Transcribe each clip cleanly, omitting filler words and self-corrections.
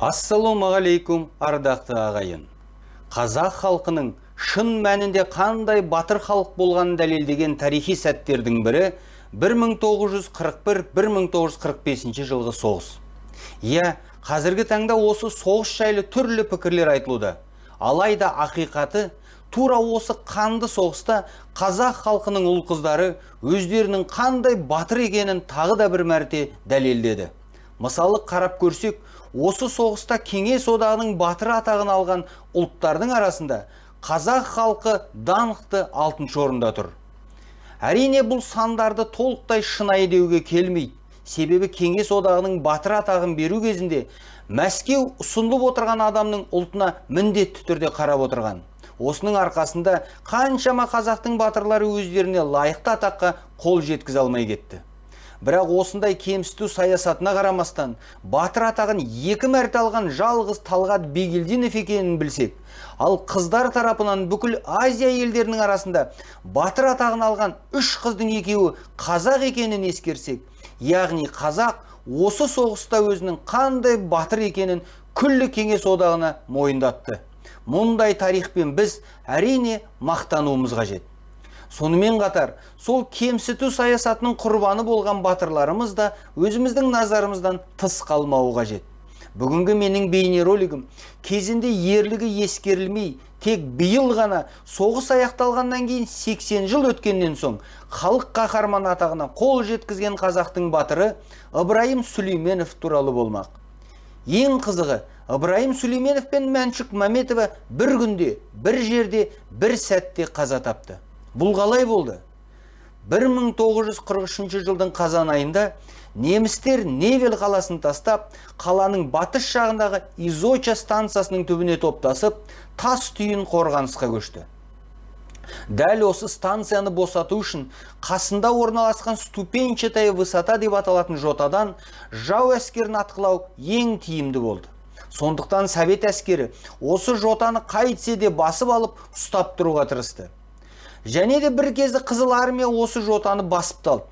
Ассалаумағалейкум, ардақты ағайын. Қазақ халқының шын мәнінде қандай батыр халық болғанын дәлелдеген тарихи сәттердің бірі 1941-1945 жылғы соғыс. Қазіргі таңда осы соғыс жайлы түрлі пікірлер айтылуда. Алайда ақиқаты тура осы қанды соғыста қазақ халқының ұл-қыздары өздерінің қандай батыр екенін тағы да бір мәрте дәлелдеді. Мысалы қарап көрсек, осы соғыста Кеңес одағының батыры атағын алған ұлттардың арасында қазақ халқы даңқты 6-шы орында тұр. Әрине бұл сандарды толықтай шынайы деуге келмейді. Себебі Кеңес одағының батыр атағын беру кезінде Мәскеу ұсынылып отырған адамның ұлтына міндетті түрде қарап отырған. Осының арқасында қаншама қазақтың батырлары өздеріне лайықты атаққа қол жеткізе алмай кетті. Бірақ осындай кемсіту саясатына қарамастан, батыр атағын 2 мәрте алған жалғыз Талғат Бигелдинов екенін білсек, ал қыздар тарапынан бүкіл Азия елдерінің арасында батыр атағын алған 3 қыздың екеуі қазақ екенін ескерсек, яғни қазақ осы соғыста өзінің қандай батыр екенін күллі Кеңес одағына мойындатты. Мұндай тарихпен біз әрине мақтануымыз қажет. Сонымен қатар, сол кемсіту саясатының құрбаны болған батырларымыз да өзіміздің назарымыздан тыс қалмауы қажет. Бүгінгі менің бейнеролигім кезінде ерлігі ескерілмей, тек биыл ғана соғыс аяқталғаннан кейін 80 жыл өткеннен соң халық қаһарманы атағына қол жеткізген қазақтың батыры Ыбырайым Сүлейменов туралы болмақ. Ең қызығы, Ыбырайым Сүлейменов пен Мәншүк Мәметова бір күнде, бір жерде, бір сәтте қаза тапты. Бұл қалай болды? 1943 жылдың қазан айында немістер Невель қаласын тастап, қаланың батыс жағындағы Изоча станциясының түбіне топтасып, тас түйін қорғанысқа көшті. Дәл осы станцияны босату үшін қасында орналасқан ступенчатая высота деп аталатын жотадан жау әскерін атқылау ең тиімді болды. Сондықтан Совет әскері осы жотаны қайтсе де басып алып ұстап тұруға тырысты. Және де бір кезді Қызыл армия осы жотаны басып талды.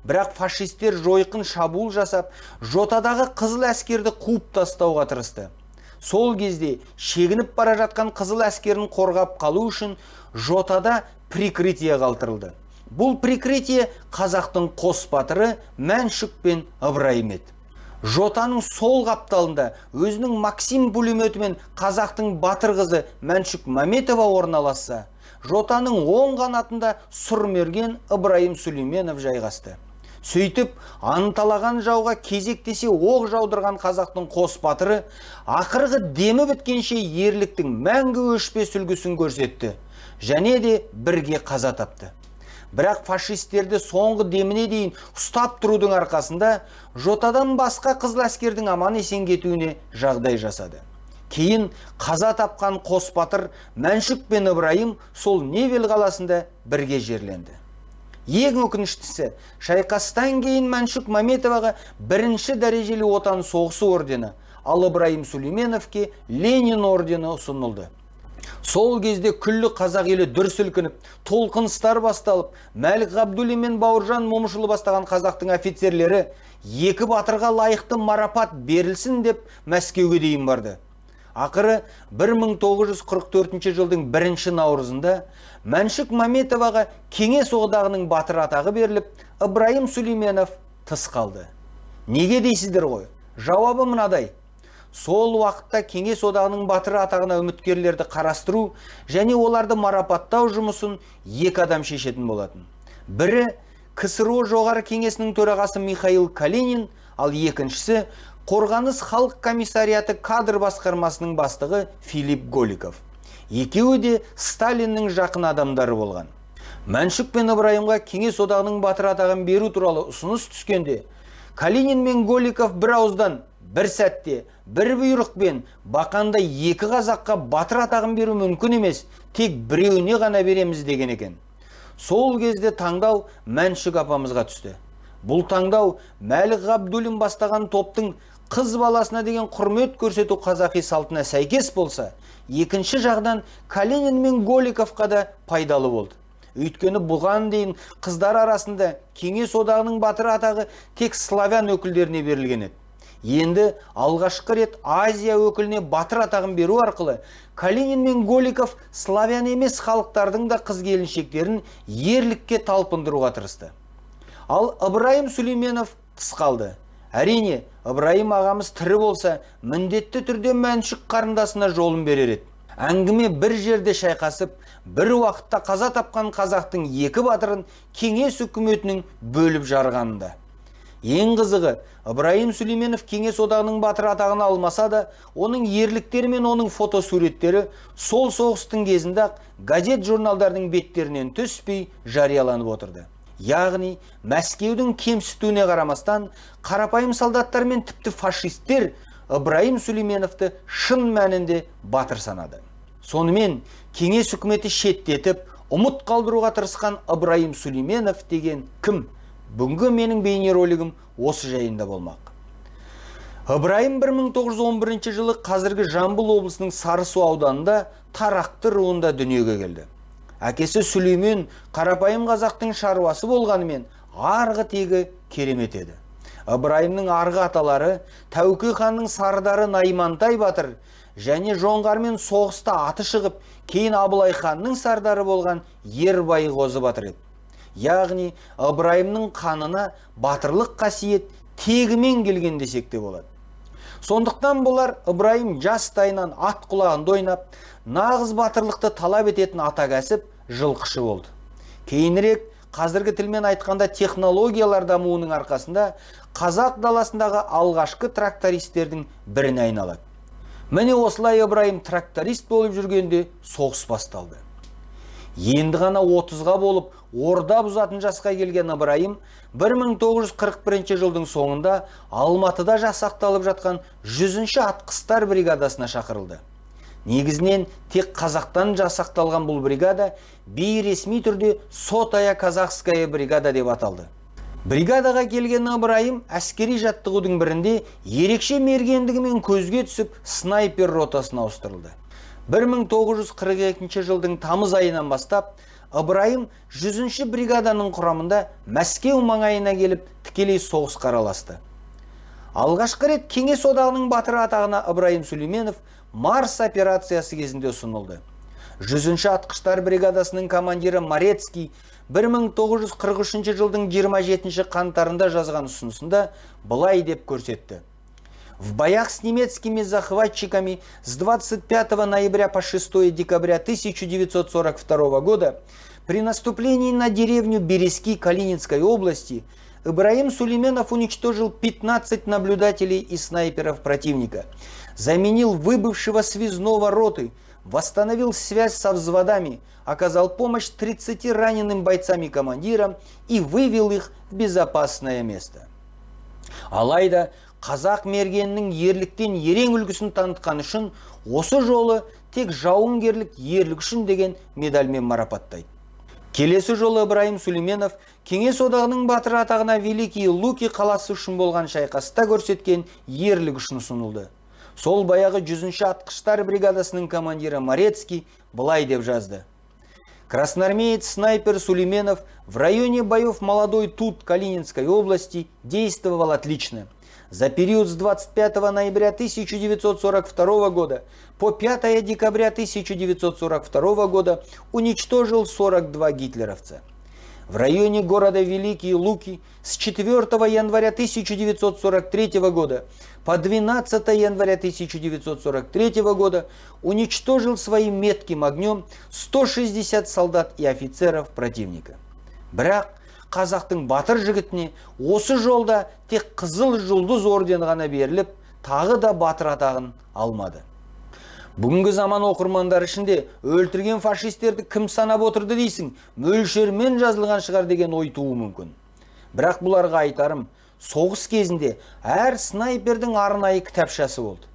Бірақ фашистер жойқын шабуыл жасап, жотадағы қызыл әскерді қуып тастауға тырысты. Сол кезде шегініп бара жатқан қызыл әскерін қорғап қалу үшін жотада прикрытие қалдырылды. Бұл прикрытие қазақтың қос батыры Мәншүк пен Ыбырайым еді. Жотаның сол қапталында өзінің Максим пулеметімен қазақтың батыр қызы Мәншүк Мәметова орналасса, жотаның оң қанатында Сұрмерген Ыбырайым Сүлейменов жайғасты. Сөйтіп, анталаған жауға кезектесе оқ жаудырған қазақтың қос батыры ақырғы демі біткенше ерліктің мәңгі өшпес үлгісін көрсетті. Және де бірге қаза тапты. Бірақ фашистерді соңғы деміне дейін ұстап тұрудың арқасында жотадан басқа қызыл әскердің аман есен кетуіне жағдай жасады. Кейін қаза тапқан қос батыр Мәншүк пен Ыбырайым сол Невель қаласында бірге жерленді. Ең өкініштісі, шайқастан кейін Мәншүк Мәметоваға 1-ші дәрежелі отан соғысы ордені, ал Ыбырайым Сүлейменовке Ленин ордені ұсынылды. Сол кезде күллі қазақ елі дүр сілкініп, толқыныстар басталып, Мәлік Ғабдуллин мен Бауыржан Момышұлы бастаған қазақтың офицерлері 2 батырға лайықты марапат берілсін деп Мәскеуге дейін барды. Ақыры 1944 жылдың 1 наурызында Мәншүк Мәметоваға Кеңес одағының батыр атағы беріліп, Ыбырайым Сүлейменов тыс қалды. Неге дейсіздер ғой? Жауабы мынадай. Сол уақытта Кеңес одағының батыр атағына үміткерлерді қарастыру және оларды марапаттау жұмысын 2 адам шешетін болатын. Бірі КСРО жоғары кеңесінің төрағасы Михаил Калинин, ал екіншісі Қорғаныс халық комиссариаты кадр басқармасының бастығы Филипп Голиков. Екеуі де Сталиннің жақын адамдары болған. Мәншүк пен Ыбырайымға Кеңес одағының батыр атағын беру туралы ұсыныс түскенде, Калинин мен Голиков бір ауыздан, бір сәтте, бір бұйрықпен бақанда 2 қазаққа батыр атағын беру мүмкін емес, тек біреуіне ғана береміз деген екен. Сол кезде таңдау Мәншүк апамызға түсті. Бұл таңдау Мәлік Ғабдуллин бастаған топтың қыз баласына деген құрмет көрсету қазақи салтына сәйкес болса, екінші жағдан Калинин мен Голиковқа да пайдалы болды. Өйткені бұған дейін қыздар арасында Кеңес одағының батыр атағы тек славян өкілдеріне берілген еді. Енді алғашқы рет Азия өкіліне батыр атағын беру арқылы Калинин мен Голиков славян емес халықтардың да қыз-келіншектерін ерлікке талпындыруға тырысты. Ал Ыбырайым Сүлейменов тыс қалды. Әрине, Ыбырайым ағамыз тірі болса, міндетті түрде Мәншүк қарындасына жолын берер еді. Әңгіме бір жерде шайқасып, бір уақытта қаза тапқан қазақтың екі батырын кеңес үкіметінің бөліп жарғанында. Ең қызығы, Ыбырайым Сүлейменов кеңес одағының батыр атағын алмаса да, оның ерліктері мен оның фотосуреттері сол соғыстың кезінде газет журналдардың беттерінен түспей жарияланып отырды. Яғни, Мәскеудің кемсітуіне қарамастан, қарапайым солдаттар мен тіпті фашисттер Ыбырайым Сүлейменовті шын мәнінде батыр санады. Сонымен, кеңес үкіметі шеттетіп, ұмыт қалдыруға тырысқан Ыбырайым Сүлейменов деген кім? Бүгінгі менің бейнеролигім осы жайында болмақ. Ыбырайым 1911 жылы қазіргі Жамбыл облысының Сарысу ауданында Тарақты руында дүниеге келді. Әкесі Сүлеймен қарапайым қазақтың шаруасы болғанымен, арғы тегі керемет еді. Ыбырайымның арғы аталары Тәуке ханның сардары Наймантай батыр және жоңғармен соғыста аты шығып, кейін Абылай ханның сардары болған Ербай Қозы батыр еді. Яғни, Ыбырайымның қанына батырлық қасиет тегімен келген десек те болады. Сондықтан болар Ыбырайым жастайынан ат құлағында ойнап, нағыз батырлықты талап ететін ата кәсіп жылқышы болды. Кейінірек, қазіргі тілмен айтқанда технологиялар дамуының арқасында қазақ даласындағы алғашқы трактористердің біріне айналады. Міне осылай Ыбырайым тракторист болып жүргенде соғыс басталды. Енді ғана 30-ға болып, орда бұзатын жасқа келген Ыбырайым 1941 жылдың соңында Алматыда жасақталып жатқан 100-ші атқыштар бригадасына шақырылды. Негізінен тек қазақтан жасақталған бұл бригада бейресми түрде Сотая казахская бригада деп аталды. Бригадаға келген Ыбырайым әскери жаттығудың бірінде ерекше мергендігімен көзге түсіп, снайпер ротасына ауыстырылды. 1942 жылдың тамыз айынан бастап, Ыбырайым 100-ші бригаданың құрамында Мәскеу маңайына келіп, тікелей соғысқа араласты. Алғашқы рет кеңес одағының батыры атағына Ыбырайым Сүлейменов Марс операциясы кезінде ұсынылды. 100-ші атқыштар бригадасының командирі Морецкий 1943 жылдың 27 қаңтарында жазған ұсынысында былай деп көрсетті. В боях с немецкими захватчиками с 25 ноября по 6 декабря 1942 года при наступлении на деревню Березки Калининской области Ыбырайым Сүлейменов уничтожил 15 наблюдателей и снайперов противника, заменил выбывшего связного роты, восстановил связь со взводами, оказал помощь 30 раненым бойцам и командирам и вывел их в безопасное место. Алайда, қазақ мергенінің ерліктен ерең үлгісін танытқан үшін осы жолы тек жауынгерлік ерлік үшін деген медальмен марапаттайды. Келесі жолы Ыбырайым Сүлейменов кеңес одағының батыры атағына Великий Луки қаласы үшін болған шайқаста көрсеткен ерлік үшін ұсынылды. Сол баяғы 100-ші атқыштар бригадасының командирі Морецкий былай деп жазды. Красноармеец-снайпер Сүлейменов в районе боев Молодой Тут Калининской области действовал отлично. За период с 25 ноября 1942 года по 5 декабря 1942 года уничтожил 42 гитлеровца. В районе города Великие Луки с 4 января 1943 года по 12 января 1943 года уничтожил своим метким огнем 160 солдат и офицеров противника. Бірақ қазақтың батыр жігітіне осы жолда тек қызыл жұлдыз ордені ғана беріліп, тағы да батыр атағын алмады. Бүгінгі заман оқырмандар ішінде өлтірген фашистерді кім санап отырды дейсің, мөлшермен жазылған шығар деген ой тууы мүмкін. Бірақ бұларға айтарым, соғыс кезінде әр снайпердің арнайы кітапшасы болды.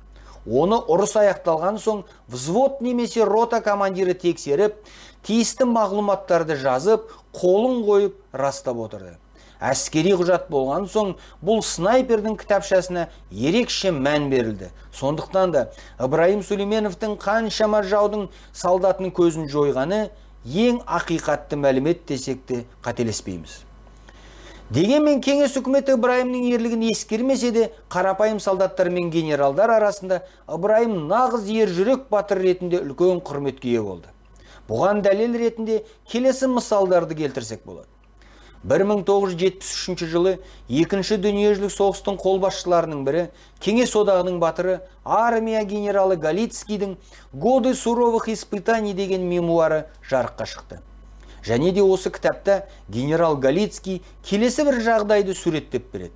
Оны ұрыс аяқталған соң взвод немесе рота командирі тексеріп, тиісті мағлұматтарды жазып, қолын қойып растап отырды. Әскери құжат болған соң бұл снайпердің кітапшасына ерекше мән берілді. Сондықтан да Ыбырайым Сүлейменовтің қаншама жаудың солдатының көзін жойғаны ең ақиқатты мәлімет десек те қателеспейміз. Дегенмен кеңес үкіметі Ыбырайымның ерлігін ескермесе де, қарапайым солдаттар мен генералдар арасында Ыбырайым нағыз ержүрек батыр ретінде үлкен құрметке ие болды. Бұған дәлел ретінде келесі мысалдарды келтірсек болады. 1973 жылы екінші дүниежүзілік соғыстың қолбасшыларының бірі, Кеңес одағының батыры, армия генералы Галицкийдің «Годы суровых испытаний» деген мемуары жарыққа шықты. Және де осы кітапта генерал Галицкий келесі бір жағдайды суреттеп береді.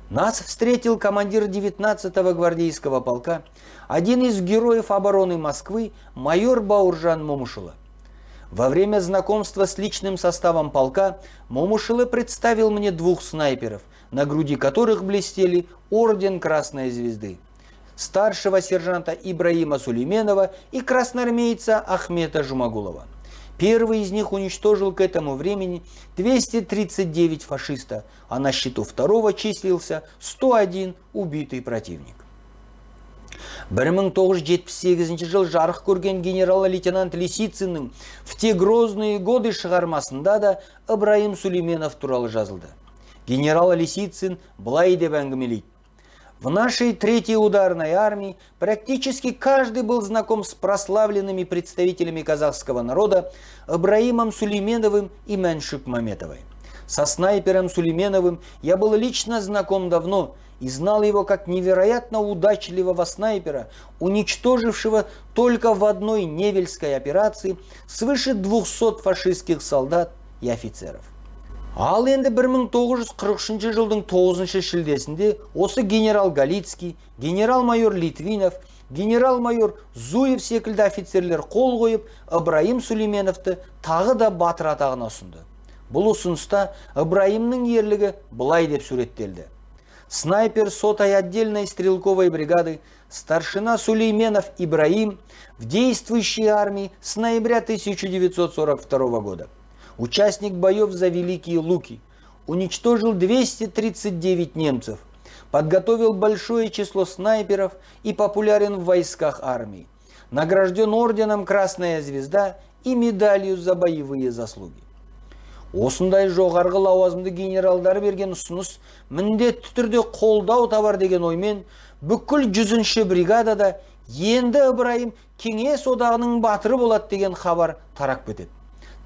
Нас встретил командир 19-го гвардейского полка, один из героев обороны Москвы, майор Бауржан Момушило. Во время знакомства с личным составом полка Момушило представил мне 2 снайперов, на груди которых блестели орден Красной Звезды, старшего сержанта Ибраима Сулейменова и красноармейца Ахмета Жумагулова. Первый из них уничтожил к этому времени 239 фашиста, а на счету второго числился 101 убитый противник. 1978 жыл жарық көрген генерал-лейтенант Лисициннің «В те грозные годы» шығармасында да Ыбырайым Сулейменов туралы жазылды. Генерал Лисицин былай деп әңгімелейді: «В нашей третьей ударной армии практически каждый был знаком с прославленными представителями казахского народа Ыбырайымом Сулейменовым и Мәншүк Маметовой. Со снайпером Сулейменовым я был лично знаком давно и знал его как невероятно удачливого снайпера, уничтожившего только в одной Невельской операции свыше 200 фашистских солдат и офицеров». Ал енді 1943 жылдың 9 шілдесінде осы генерал Галицкий, генерал-майор Литвинов, генерал-майор Зуев секілді офицерлер қол қойып, Ыбырайым Сулейменовті тағы да батыр атағына ұсынды. Бұл ұсыныста Ыбырайымның ерлігі былай деп суреттелді: «Снайпер сотой отдельной стрелковой бригады, старшина Сулейменов Ибраим в действующей армии с ноября 1942 года. Участник боев за Великие Луки, уничтожил 239 немцев, подготовил большое число снайперов и популярен в войсках армии. Награжден орденом Красная Звезда и медалью за боевые заслуги». Осындай жоғарғы лауазымды генералдар берген ұсыныс міндетті түрде қолдау табар деген оймен бүкіл 100-ші бригадада енді Ыбырайым Кеңес одағының батыры болады деген хабар тарап кетеді.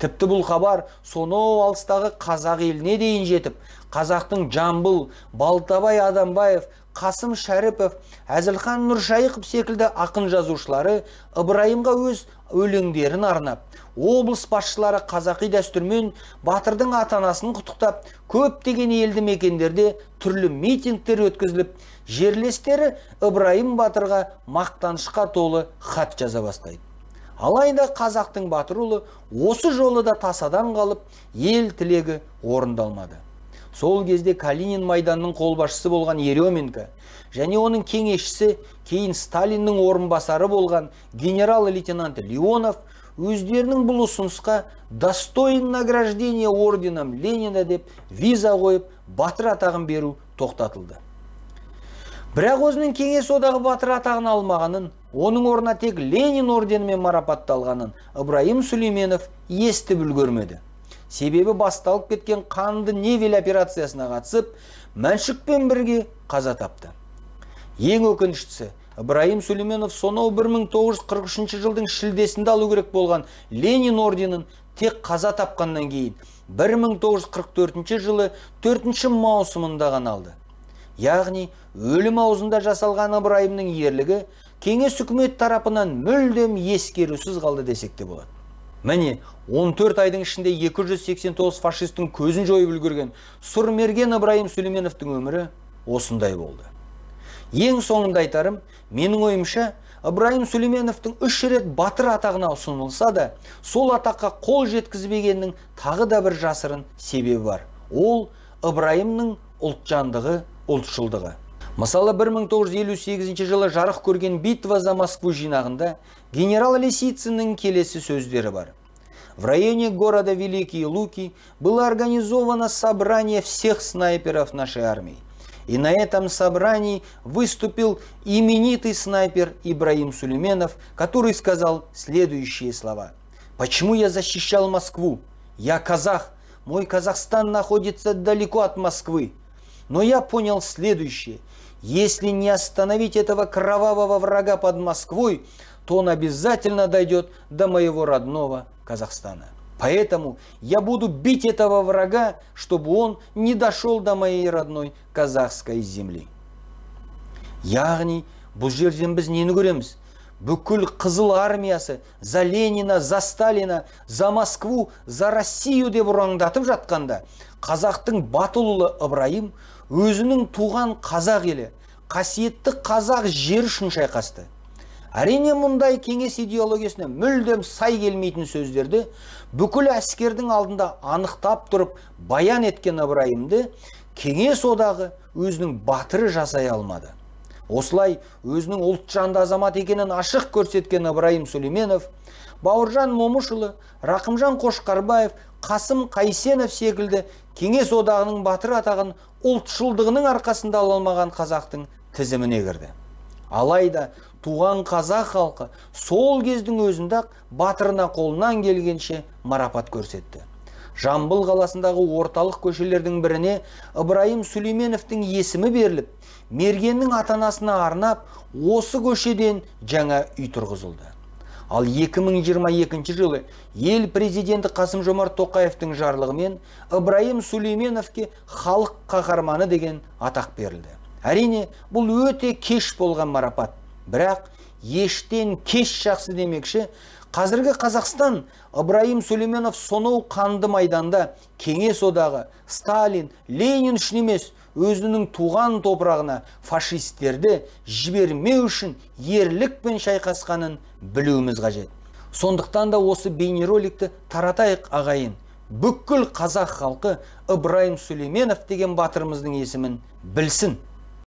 Тіпті бұл хабар сонау алыстағы қазақ еліне дейін жетіп, қазақтың Жамбыл, Балтабай Адамбаев, Қасым Шәріпов, Әзілхан Нұршайықов секілді ақын жазушылары Ыбырайымға өз өлеңдерін арнап, облыс басшылары қазақи дәстүрмен батырдың ата-анасын құттықтап, көптеген елді мекендерде түрлі митингтер өткізіліп, жерлестері Ыбырайым батырға мақтанышқа толы хат жаза бастайды. Алайда қазақтың батыр ұлы осы жолы да тасадан қалып, ел тілегі орындалмады. Сол кезде Калинин майданның қолбасшысы болған Еременко және оның кеңесшісі, кейін Сталиннің орынбасары болған генерал-лейтенант Леонов өздерінің бұл ұсынысқа «Достоин награждения орденом Ленина» деп виза қойып, батыр атағын беру тоқтатылды. Бірақ өзінің Кеңес одағы батыр атағын алмағанын, оның орнына тек Ленин орденімен марапатталғанын Ыбырайым Сулейменов естіп үлгермеді. Себебі басталып кеткен қанды Невель операциясына қатысып, Мәншүкпен бірге қаза тапты. Ең өкініштісі, Ыбырайым Сулейменов сонау 1943 жылдың шілдесінде алу керек болған Ленин орденін тек қаза тапқаннан кейін 1944 жылы 4 маусымында ғана алды. Яғни, өлім аузында жасалған Ыбырайымның ерлігі Кеңес үкімет тарапынан мүлдем ескерусіз қалды десек те болады. Міне, 14 айдың ішінде 289 фашистің көзін жойып үлгерген сұрмерген Ыбырайым Сулейменовтың өмірі осындай болды. Ең соңында айтарым, менің ойымша, Ыбырайым Сулейменовтың 3 рет батыр атағына ұсынылса да, сол атаққа қол жеткізбегеннің тағы да бір жасырын себебі бар. Ол Ыбырайымның ұлтжандығы, ұлтшылдығы. Мысалы, 1958 жылы жарық көрген «Битва за Москву» жинағында генерал Лисициннің келесі сөздері бар: «В районе города Великие Луки было организовано собрание всех снайперов нашей армии. И на этом собрании выступил именитый снайпер Ибраим Сулейменов, который сказал следующие слова: «Почему я защищал Москву? Я казах. мой Казахстан находится далеко от Москвы. Но я понял следующее. Если не остановить этого кровавого врага под Москвой, то он обязательно дойдет до моего родного Казахстана. Поэтому я буду бить этого врага, чтобы он не дошел до моей родной казахской земли. Яғни, бұл жерден біз нені көреміз? Бүкіл қызыл армиясы за Ленина, за Сталина, за Москву, за Россию деп ұрандатып жатқанда, қазақтың батыл ұлы Ыбырайым өзінің туған қазақ елі, қасиетті қазақ жер үшін шайқасты. Әрине мұндай кеңес идеологиясына мүлдем сай келмейтін сөздерді бүкіл әскердің алдында анықтап тұрып баян еткен Ыбырайымды кеңес одағы өзінің батыры жасай алмады. Осылай өзінің ұлтжанды азамат екенін ашық көрсеткен Ыбырайым Сүлейменов, Бауыржан Момышұлы, Рақымжан Қошқарбаев, Қасым Қайсенов секілді кеңес одағының батыр атағын ұлтшылдығының арқасында ала алмаған қазақтың тізіміне кірді. Алайда туған қазақ халқы сол кездің өзінде батырына қолынан келгенше марапат көрсетті. Жамбыл қаласындағы орталық көшелердің біріне Ыбырайым Сүлейменовтің есімі беріліп, мергеннің ата-анасына арнап, осы көшеден жаңа үй тұрғызылды. Ал 2022 жылы ел президенті Қасым-Жомарт Тоқаевтың жарлығымен Ыбырайым Сүлейменовке халық қаһарманы деген атақ берілді. Әрине, бұл өте кеш болған марапат. Бірақ ештен кеш жақсы демекші, қазіргі Қазақстан Ыбырайым Сүлейменов сонау қанды майданда кеңес одағы, Сталин, Ленин үшін емес, өзінің туған топырағына фашистерді жібермеу үшін ерлікпен шайқасқанын білуіміз қажет. Сондықтан да осы бейнероликті таратайық ағайын. Бүкіл қазақ халқы Ыбырайым Сүлейменов деген батырымыздың есімін білсін.